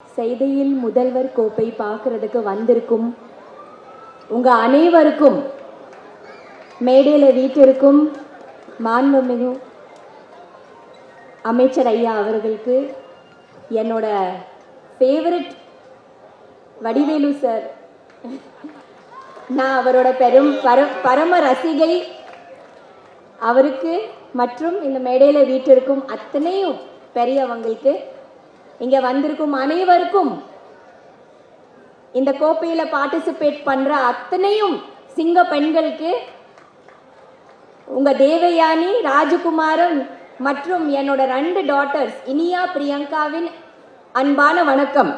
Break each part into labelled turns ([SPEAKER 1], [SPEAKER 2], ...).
[SPEAKER 1] செய்தியில் முதல்வர் கோப்பை பார்க்கறதுக்கு வந்திருக்கும் உங்க அனைவருக்கும் மேடையில் வீட்டிற்கும் மாண்புமிகு அமைச்சர் ஐயா அவர்களுக்கு என்னோட ஃபேவரட் வடிவேலு சார், நான் அவரோட பரம ரசிகை. அவருக்கு மற்றும் இந்த மேடையில் வீட்டிற்கும் அத்தனையும் பெரியவங்களுக்கு, இங்க வந்திருக்கும் அனைவருக்கும், இந்த கோப்பையில பார்ட்டிசிபேட் பண்ற அத்தனையும் சிங்க பெண்களுக்கு, உங்க தேவயானி, ராஜகுமாரன் மற்றும் என்னோட 2 டாட்டர்ஸ் இனியா, பிரியங்காவின் அன்பான வணக்கம்.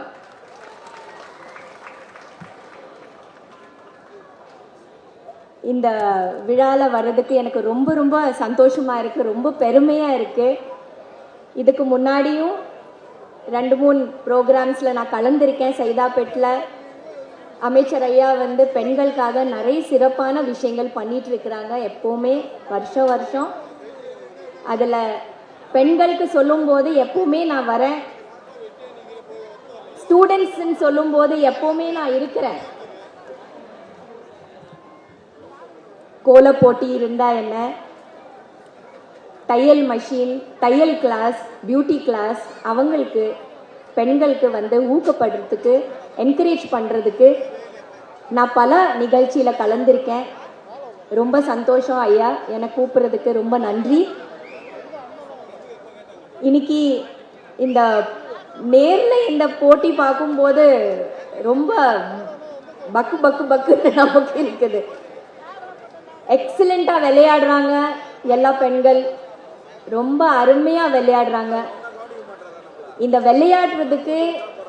[SPEAKER 1] இந்த விழால வர்றதுக்கு எனக்கு ரொம்ப ரொம்ப சந்தோஷமா இருக்கு, ரொம்ப பெருமையா இருக்கு. இதுக்கு முன்னாடியும் 2-3 ப்ரோக்ராம்ஸில் நான் கலந்துருக்கேன். சைதாப்பேட்டில் அமைச்சர் ஐயா பெண்களுக்காக நிறைய சிறப்பான விஷயங்கள் பண்ணிட்டு இருக்கிறாங்க எப்போவுமே, வருஷம் வருஷம். அதில் பெண்களுக்கு சொல்லும்போது எப்போவுமே நான் வரேன், ஸ்டூடெண்ட்ஸ்ன்னு சொல்லும்போது எப்போவுமே நான் இருக்கிறேன். கோல போட்டி இருந்தால் என்ன, தையல் மஷின், தையல் கிளாஸ், பியூட்டி கிளாஸ், அவங்களுக்கு பெண்களுக்கு ஊக்கப்படுறதுக்கு, என்கரேஜ் பண்ணுறதுக்கு நான் பல நிகழ்ச்சியில் கலந்துருக்கேன். ரொம்ப சந்தோஷம் ஐயா, என்னை கூப்பிட்றதுக்கு ரொம்ப நன்றி. இன்னைக்கு இந்த நேரில் இந்த போட்டி பார்க்கும்போது ரொம்ப பக்கு பக்கு பக்குன்னு நமக்கு இருக்குது. எக்ஸலண்ட்டாக விளையாடுறாங்க எல்லா பெண்கள், ரொம்ப அருமையாக விளையாடுறாங்க. இந்த விளையாடுறதுக்கு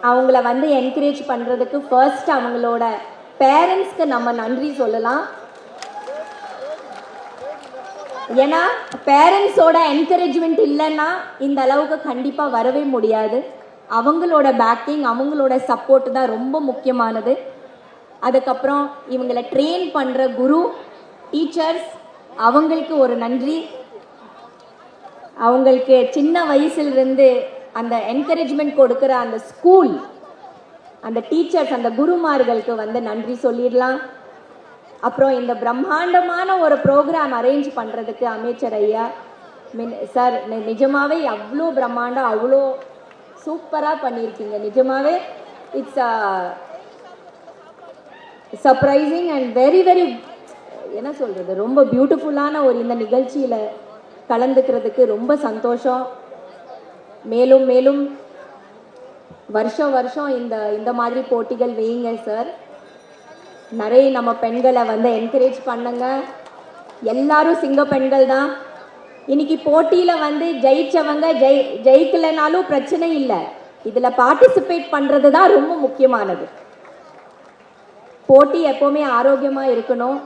[SPEAKER 1] அவங்கள என்கரேஜ் பண்ணுறதுக்கு ஃபர்ஸ்ட் அவங்களோட பேரண்ட்ஸ்க்கு நம்ம நன்றி சொல்லலாம். ஏன்னா பேரண்ட்ஸோட என்கரேஜ்மெண்ட் இல்லைன்னா இந்த அளவுக்கு கண்டிப்பாக வரவே முடியாது. அவங்களோட பேக்கிங், அவங்களோட சப்போர்ட் தான் ரொம்ப முக்கியமானது. அதுக்கப்புறம் இவங்களை ட்ரெயின் பண்ணுற குரு, டீச்சர்ஸ், அவங்களுக்கு ஒரு நன்றி. அவங்களுக்கு சின்ன வயசுலேருந்து அந்த என்கரேஜ்மெண்ட் கொடுக்குற அந்த ஸ்கூல், அந்த டீச்சர்ஸ், அந்த குருமார்களுக்கு நன்றி சொல்லிடலாம். அப்புறம் இந்த பிரம்மாண்டமான ஒரு ப்ரோக்ராம் அரேஞ்ச் பண்ணுறதுக்கு அமைச்சர் ஐயா சார், நிஜமாவே அவ்வளோ பிரம்மாண்டம், அவ்வளோ சூப்பராக பண்ணியிருக்கீங்க. நிஜமாவே it's surprising and very very என்ன சொல்கிறது, ரொம்ப பியூட்டிஃபுல்லான ஒரு இந்த நிகழ்ச்சியில் கலந்துக்கிறதுக்கு ரொம்ப சந்தோஷம். மேலும் மேலும் வருஷம் வருஷம் இந்த மாதிரி போட்டிகள் வையுங்க சார். நிறைய நம்ம பெண்களை என்கரேஜ் பண்ணுங்க. எல்லாரும் சிங்க பெண்கள் தான். இன்னைக்கு போட்டியில் ஜெயிச்சவங்க ஜெயிக்கலைனாலும் பிரச்சனை இல்லை, இதில் பார்ட்டிசிபேட் பண்ணுறது தான் ரொம்ப முக்கியமானது. போட்டி எப்போவுமே ஆரோக்கியமாக இருக்கணும்.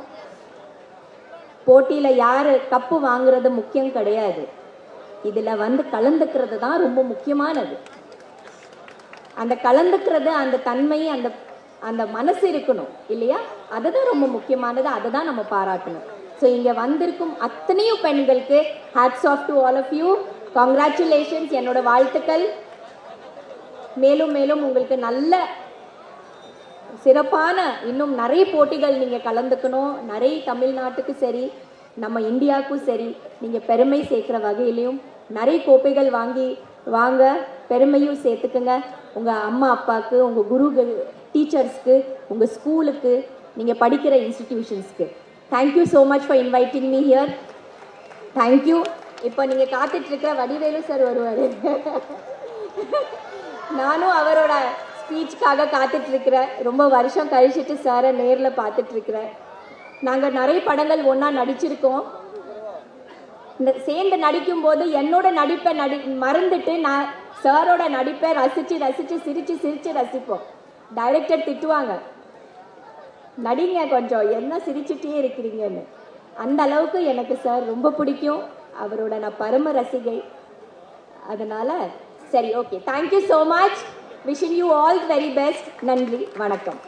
[SPEAKER 1] போட்டியில் யார் கப்பு வாங்குறது முக்கியம் கிடையாது, இதில் கலந்துக்கிறது தான் ரொம்ப முக்கியமானது. அந்த கலந்துக்கிறது, அந்த தன்மை, அந்த மனசு இருக்கணும் இல்லையா, அதுதான் ரொம்ப முக்கியமானது. அதை தான் நம்ம பாராட்டணும். ஸோ இங்கே வந்திருக்கும் அத்தனையும் பெண்களுக்கு hats off to all of you, congratulations, என்னோட வாழ்த்துக்கள். மேலும் மேலும் உங்களுக்கு நல்ல சிறப்பான இன்னும் நிறைய போட்டிகள் நீங்கள் கலந்துக்கணும். நிறைய தமிழ்நாட்டுக்கு சரி, நம்ம இந்தியாவுக்கும் சரி, நீங்கள் பெருமை சேர்க்குற வகையிலையும் நிறைய கோப்பைகள் வாங்க, பெருமையும் சேர்த்துக்குங்க. உங்கள் அம்மா அப்பாவுக்கு, உங்கள் குருகள், டீச்சர்ஸ்க்கு, உங்கள் ஸ்கூலுக்கு, நீங்கள் படிக்கிற இன்ஸ்டிடியூஷன்ஸ்க்கு. Thank you so much for inviting me here. Thank you. இப்போ நீங்கள் காத்துட்ருக்க வடிவேலு சார் வருவார். நானும் அவரோட ஸ்பீச்சுக்காக காத்துட்ருக்கிறேன். ரொம்ப வருஷம் கழிச்சிட்டு சாரை நேரில் பார்த்துட்ருக்கிறேன். நாங்கள் நிறைய படங்கள் ஒன்றா நடிச்சிருக்கோம். சேர்ந்து நடிக்கும்போது என்னோட நடிப்பை மறந்துட்டு நான் சாரோட நடிப்பை ரசித்து ரசித்து சிரித்து சிரித்து ரசிப்போம். டைரக்டர் திட்டுவாங்க, நடிங்க கொஞ்சம், என்ன சிரிச்சுட்டே இருக்கிறீங்கன்னு. அந்த அளவுக்கு எனக்கு சார் ரொம்ப பிடிக்கும். அவரோட நான் பரம ரசிகை. அதனால சரி, okay, thank you so much. Wishing you all very best. நன்றி, வணக்கம்.